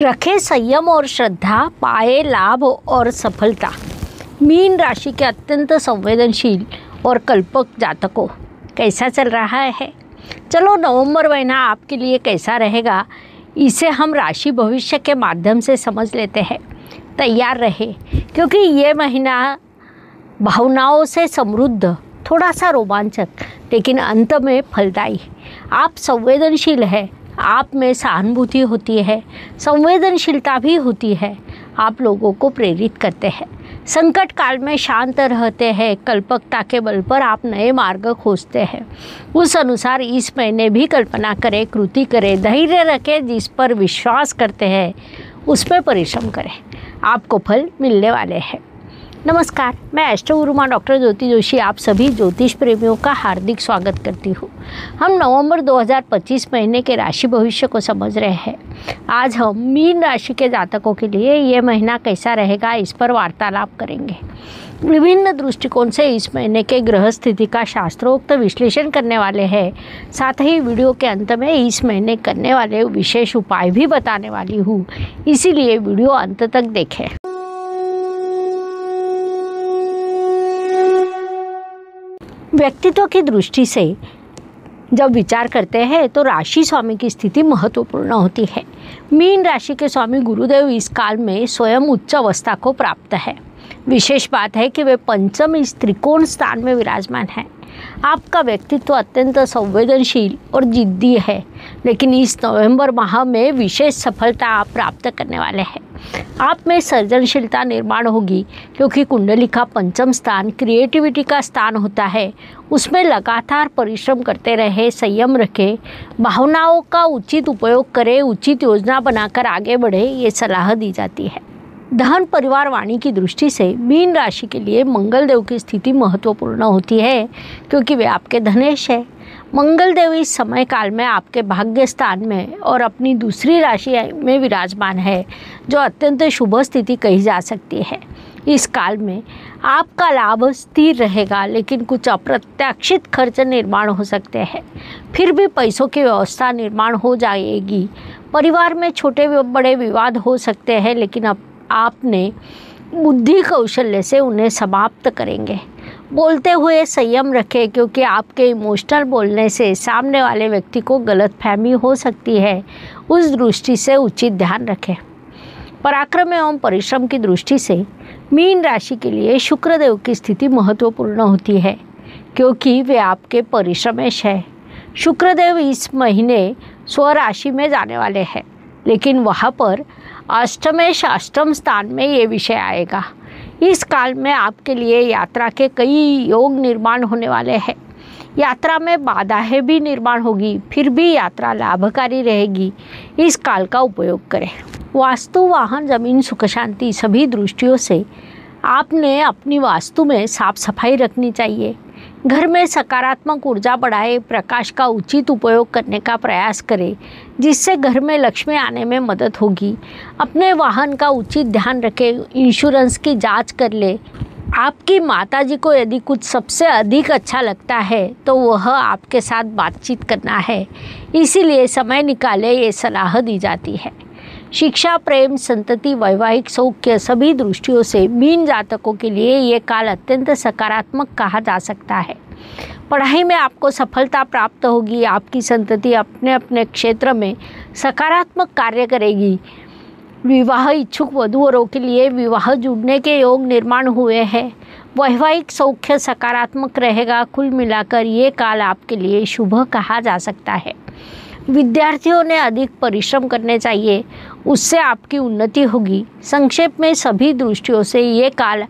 रखे संयम और श्रद्धा, पाए लाभ और सफलता। मीन राशि के अत्यंत संवेदनशील और कल्पक जातकों, कैसा चल रहा है? चलो नवंबर महीना आपके लिए कैसा रहेगा, इसे हम राशि भविष्य के माध्यम से समझ लेते हैं। तैयार रहे, क्योंकि ये महीना भावनाओं से समृद्ध, थोड़ा सा रोमांचक, लेकिन अंत में फलदायी। आप संवेदनशील हैं, आप में सहानुभूति होती है, संवेदनशीलता भी होती है, आप लोगों को प्रेरित करते हैं। संकट काल में शांत रहते हैं, कल्पकता के बल पर आप नए मार्ग खोजते हैं। उस अनुसार इस महीने भी कल्पना करें, कृति करें, धैर्य रखें, जिस पर विश्वास करते हैं उस पर परिश्रम करें, आपको फल मिलने वाले हैं। नमस्कार, मैं एस्ट्रो गुरु माँ डॉक्टर ज्योति जोशी आप सभी ज्योतिष प्रेमियों का हार्दिक स्वागत करती हूँ। हम नवंबर 2025 महीने के राशि भविष्य को समझ रहे हैं। आज हम मीन राशि के जातकों के लिए ये महीना कैसा रहेगा, इस पर वार्तालाप करेंगे। विभिन्न दृष्टिकोण से इस महीने के ग्रह स्थिति का शास्त्रोक्त विश्लेषण करने वाले हैं। साथ ही वीडियो के अंत में इस महीने करने वाले विशेष उपाय भी बताने वाली हूँ, इसीलिए वीडियो अंत तक देखें। व्यक्तित्व की दृष्टि से जब विचार करते हैं तो राशि स्वामी की स्थिति महत्वपूर्ण होती है। मीन राशि के स्वामी गुरुदेव इस काल में स्वयं उच्च अवस्था को प्राप्त है। विशेष बात है कि वे पंचम इस त्रिकोण स्थान में विराजमान है। आपका व्यक्तित्व अत्यंत संवेदनशील और जिद्दी है, लेकिन इस नवंबर माह में विशेष सफलता आप प्राप्त करने वाले हैं। आप में सृजनशीलता निर्माण होगी, क्योंकि कुंडली का पंचम स्थान क्रिएटिविटी का स्थान होता है। उसमें लगातार परिश्रम करते रहे, संयम रखें, भावनाओं का उचित उपयोग करें, उचित योजना बनाकर आगे बढ़े, ये सलाह दी जाती है। धन परिवार वाणी की दृष्टि से मीन राशि के लिए मंगल देव की स्थिति महत्वपूर्ण होती है, क्योंकि वे आपके धनेश है। मंगल देव इस समय काल में आपके भाग्य स्थान में और अपनी दूसरी राशि में विराजमान है, जो अत्यंत शुभ स्थिति कही जा सकती है। इस काल में आपका लाभ स्थिर रहेगा, लेकिन कुछ अप्रत्याशित खर्च निर्माण हो सकते हैं। फिर भी पैसों की व्यवस्था निर्माण हो जाएगी। परिवार में छोटे बड़े विवाद हो सकते हैं, लेकिन अब आपने बुद्धि कौशल्य से उन्हें समाप्त करेंगे। बोलते हुए संयम रखें, क्योंकि आपके इमोशनल बोलने से सामने वाले व्यक्ति को गलतफहमी हो सकती है। उस दृष्टि से उचित ध्यान रखें। पराक्रम एवं परिश्रम की दृष्टि से मीन राशि के लिए शुक्रदेव की स्थिति महत्वपूर्ण होती है, क्योंकि वे आपके परिश्रमेश है। शुक्रदेव इस महीने स्वराशि में जाने वाले हैं, लेकिन वहाँ पर अष्टमेश अष्टम स्थान में ये विषय आएगा। इस काल में आपके लिए यात्रा के कई योग निर्माण होने वाले हैं। यात्रा में बाधाएं भी निर्माण होगी, फिर भी यात्रा लाभकारी रहेगी। इस काल का उपयोग करें। वास्तु, वाहन, जमीन, सुख शांति, सभी दृष्टियों से आपने अपनी वास्तु में साफ सफाई रखनी चाहिए। घर में सकारात्मक ऊर्जा बढ़ाए, प्रकाश का उचित उपयोग करने का प्रयास करें, जिससे घर में लक्ष्मी आने में मदद होगी। अपने वाहन का उचित ध्यान रखें, इंश्योरेंस की जांच कर ले। आपकी माताजी को यदि कुछ सबसे अधिक अच्छा लगता है तो वह आपके साथ बातचीत करना है, इसीलिए समय निकाले, ये सलाह दी जाती है। शिक्षा, प्रेम, संतति, वैवाहिक सौख्य, सभी दृष्टियों से मीन जातकों के लिए ये काल अत्यंत सकारात्मक कहा जा सकता है। पढ़ाई में आपको सफलता प्राप्त होगी। आपकी संतति अपने अपने क्षेत्र में सकारात्मक कार्य करेगी। विवाह इच्छुक वधूवरों के लिए विवाह जुड़ने के योग निर्माण हुए हैं। वैवाहिक सौख्य सकारात्मक रहेगा। कुल मिलाकर ये काल आपके लिए शुभ कहा जा सकता है। विद्यार्थियों ने अधिक परिश्रम करने चाहिए, उससे आपकी उन्नति होगी। संक्षेप में सभी दृष्टियों से ये काल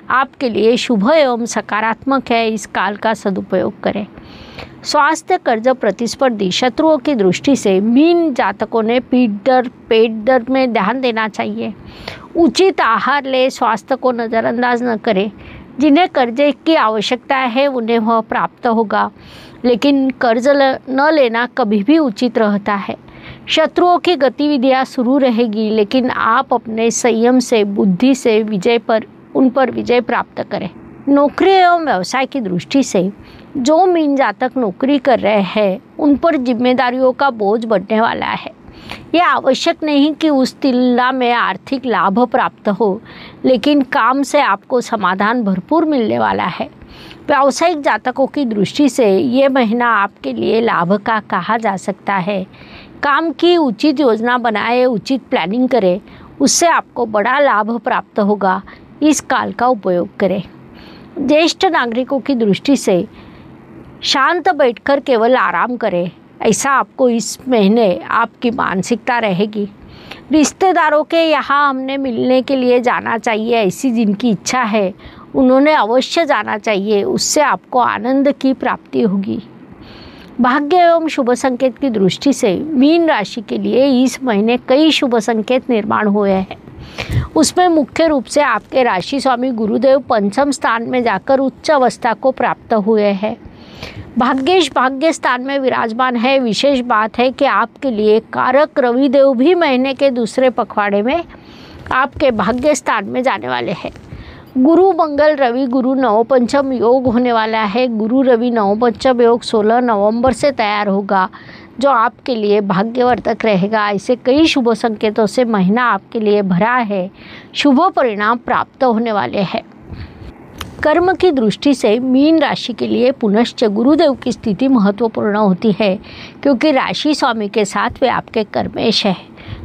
आपके लिए शुभ एवं सकारात्मक है। इस काल का सदुपयोग करें। स्वास्थ्य, कर्ज, प्रतिस्पर्धी, शत्रुओं की दृष्टि से मीन जातकों ने पीठ दर्द, पेट दर्द में ध्यान देना चाहिए। उचित आहार ले, स्वास्थ्य को नज़रअंदाज न करें। जिन्हें कर्जे की आवश्यकता है उन्हें वह प्राप्त होगा, लेकिन कर्ज न लेना कभी भी उचित रहता है। शत्रुओं की गतिविधियां शुरू रहेगी, लेकिन आप अपने संयम से, बुद्धि से उन पर विजय प्राप्त करें। नौकरी एवं व्यवसाय की दृष्टि से जो मीन जातक नौकरी कर रहे हैं उन पर जिम्मेदारियों का बोझ बढ़ने वाला है। यह आवश्यक नहीं कि उस तुलना में आर्थिक लाभ प्राप्त हो, लेकिन काम से आपको समाधान भरपूर मिलने वाला है। व्यावसायिक जातकों की दृष्टि से ये महीना आपके लिए लाभ का कहा जा सकता है। काम की उचित योजना बनाए, उचित प्लानिंग करें, उससे आपको बड़ा लाभ प्राप्त होगा। इस काल का उपयोग करें। ज्येष्ठ नागरिकों की दृष्टि से शांत बैठकर केवल आराम करें, ऐसा आपको इस महीने आपकी मानसिकता रहेगी। रिश्तेदारों के यहाँ हमने मिलने के लिए जाना चाहिए, ऐसी जिनकी इच्छा है उन्होंने अवश्य जाना चाहिए, उससे आपको आनंद की प्राप्ति होगी। भाग्य एवं शुभ संकेत की दृष्टि से मीन राशि के लिए इस महीने कई शुभ संकेत निर्माण हुए हैं। उसमें मुख्य रूप से आपके राशि स्वामी गुरुदेव पंचम स्थान में जाकर उच्च अवस्था को प्राप्त हुए हैं। भाग्येश भाग्य स्थान में विराजमान है। विशेष बात है कि आपके लिए कारक रविदेव भी महीने के दूसरे पखवाड़े में आपके भाग्य स्थान में जाने वाले हैं। गुरु मंगल रवि गुरु नवपंचम योग होने वाला है। गुरु रवि नवपंचम योग 16 नवंबर से तैयार होगा, जो आपके लिए भाग्यवर्धक रहेगा। ऐसे कई शुभ संकेतों से महीना आपके लिए भरा है। शुभ परिणाम प्राप्त होने वाले हैं। कर्म की दृष्टि से मीन राशि के लिए पुनश्च गुरुदेव की स्थिति महत्वपूर्ण होती है, क्योंकि राशि स्वामी के साथ वे आपके कर्मेश है।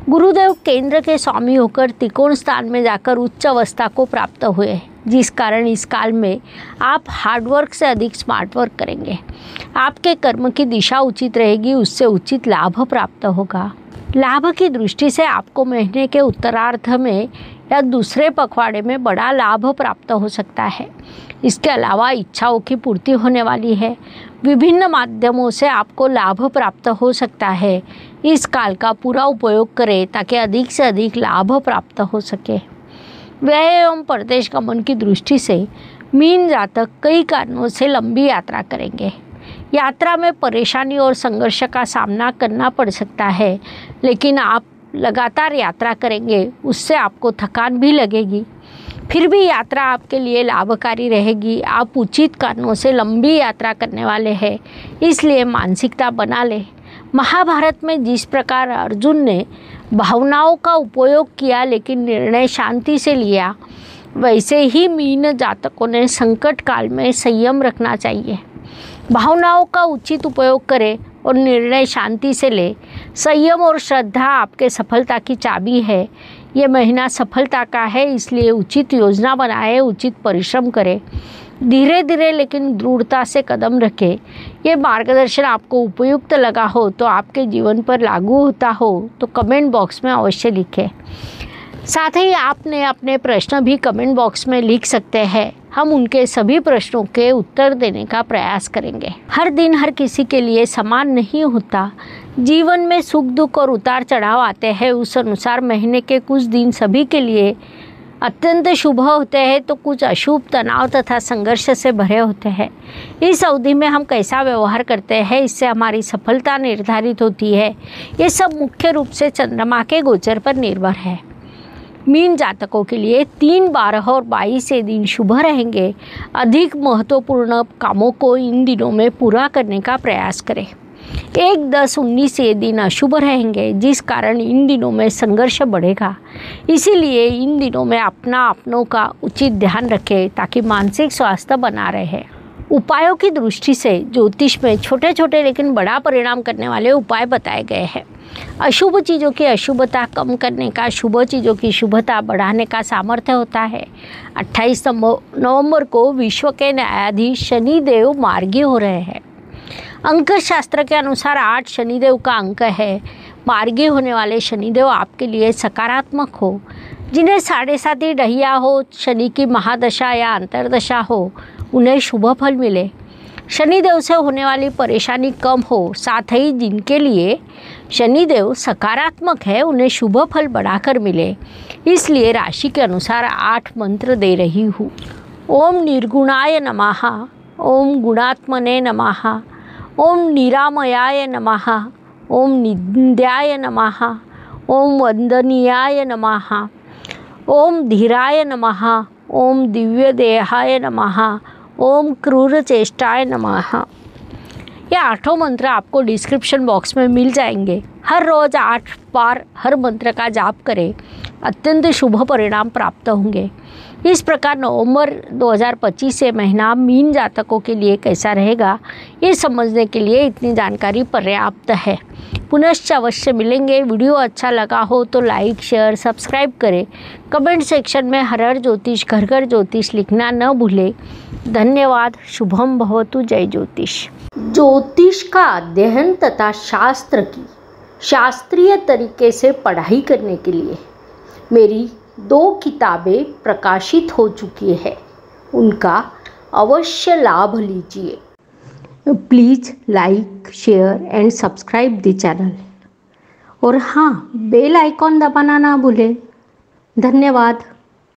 गुरुदेव केंद्र के स्वामी होकर त्रिकोण स्थान में जाकर उच्च अवस्था को प्राप्त हुए, जिस कारण इस काल में आप हार्डवर्क से अधिक स्मार्ट वर्क करेंगे। आपके कर्म की दिशा उचित रहेगी, उससे उचित लाभ प्राप्त होगा। लाभ की दृष्टि से आपको महीने के उत्तरार्ध में या दूसरे पखवाड़े में बड़ा लाभ प्राप्त हो सकता है। इसके अलावा इच्छाओं की पूर्ति होने वाली है। विभिन्न माध्यमों से आपको लाभ प्राप्त हो सकता है। इस काल का पूरा उपयोग करें ताकि अधिक से अधिक लाभ प्राप्त हो सके। व्यय एवं परदेश गमन की दृष्टि से मीन जातक कई कारणों से लंबी यात्रा करेंगे। यात्रा में परेशानी और संघर्ष का सामना करना पड़ सकता है, लेकिन आप लगातार यात्रा करेंगे, उससे आपको थकान भी लगेगी। फिर भी यात्रा आपके लिए लाभकारी रहेगी। आप उचित कारणों से लंबी यात्रा करने वाले हैं, इसलिए मानसिकता बना लें। महाभारत में जिस प्रकार अर्जुन ने भावनाओं का उपयोग किया लेकिन निर्णय शांति से लिया, वैसे ही मीन जातकों ने संकट काल में संयम रखना चाहिए। भावनाओं का उचित उपयोग करें और निर्णय शांति से ले। संयम और श्रद्धा आपके सफलता की चाबी है। ये महीना सफलता का है, इसलिए उचित योजना बनाएं, उचित परिश्रम करें। धीरे धीरे लेकिन दृढ़ता से कदम रखें। ये मार्गदर्शन आपको उपयुक्त लगा हो तो आपके जीवन पर लागू होता हो तो कमेंट बॉक्स में अवश्य लिखें। साथ ही आपने अपने प्रश्न भी कमेंट बॉक्स में लिख सकते हैं। हम उनके सभी प्रश्नों के उत्तर देने का प्रयास करेंगे। हर दिन हर किसी के लिए समान नहीं होता। जीवन में सुख दुख और उतार चढ़ाव आते हैं, उस अनुसार महीने के कुछ दिन सभी के लिए अत्यंत शुभ होते हैं तो कुछ अशुभ, तनाव तथा संघर्ष से भरे होते हैं। इस अवधि में हम कैसा व्यवहार करते हैं, इससे हमारी सफलता निर्धारित होती है। ये सब मुख्य रूप से चंद्रमा के गोचर पर निर्भर है। मीन जातकों के लिए 3, 12 और 22 ये दिन शुभ रहेंगे। अधिक महत्वपूर्ण कामों को इन दिनों में पूरा करने का प्रयास करें। 1, 10, 19 ये दिन अशुभ रहेंगे, जिस कारण इन दिनों में संघर्ष बढ़ेगा। इसीलिए इन दिनों में अपनों का उचित ध्यान रखें ताकि मानसिक स्वास्थ्य बना रहे। उपायों की दृष्टि से ज्योतिष में छोटे छोटे लेकिन बड़ा परिणाम करने वाले उपाय बताए गए हैं। अशुभ चीज़ों की अशुभता कम करने का, शुभ चीज़ों की शुभता बढ़ाने का सामर्थ्य होता है। 28 नवंबर को विश्व के न्यायाधीश शनिदेव मार्गी हो रहे हैं। अंक शास्त्र के अनुसार 8 शनिदेव का अंक है। मार्गी होने वाले शनिदेव आपके लिए सकारात्मक हो। जिन्हें 7.5 डहिया हो, शनि की महादशा या अंतर्दशा हो, उन्हें शुभ फल मिले। शनिदेव से होने वाली परेशानी कम हो। साथ ही जिनके लिए शनिदेव सकारात्मक है, उन्हें शुभ फल बढ़ाकर मिले। इसलिए राशि के अनुसार 8 मंत्र दे रही हूँ। ओम निर्गुणाय नमः, ओम गुणात्मने नमः, ओम निरामयाय नमः, ओम निंद्याय नमः, ओम वंदनीयाय नमः, ओम धीराय नमः, ओम दिव्य देहाय नमः, ओम क्रूर चेष्टाय नमः। ये 8 मंत्र आपको डिस्क्रिप्शन बॉक्स में मिल जाएंगे। हर रोज़ 8 बार हर मंत्र का जाप करें, अत्यंत शुभ परिणाम प्राप्त होंगे। इस प्रकार नवंबर 2025 से महीना मीन जातकों के लिए कैसा रहेगा, ये समझने के लिए इतनी जानकारी पर्याप्त है। पुनश्च अवश्य मिलेंगे। वीडियो अच्छा लगा हो तो लाइक, शेयर, सब्सक्राइब करें। कमेंट सेक्शन में हर हर ज्योतिष, घर घर ज्योतिष लिखना न भूलें। धन्यवाद। शुभम भवतु। जय ज्योतिष। ज्योतिष का अध्ययन तथा शास्त्र की शास्त्रीय तरीके से पढ़ाई करने के लिए मेरी 2 किताबें प्रकाशित हो चुकी है, उनका अवश्य लाभ लीजिए। Please like, share and subscribe the channel. और हाँ, बेल आइकॉन दबाना ना भूलें। धन्यवाद।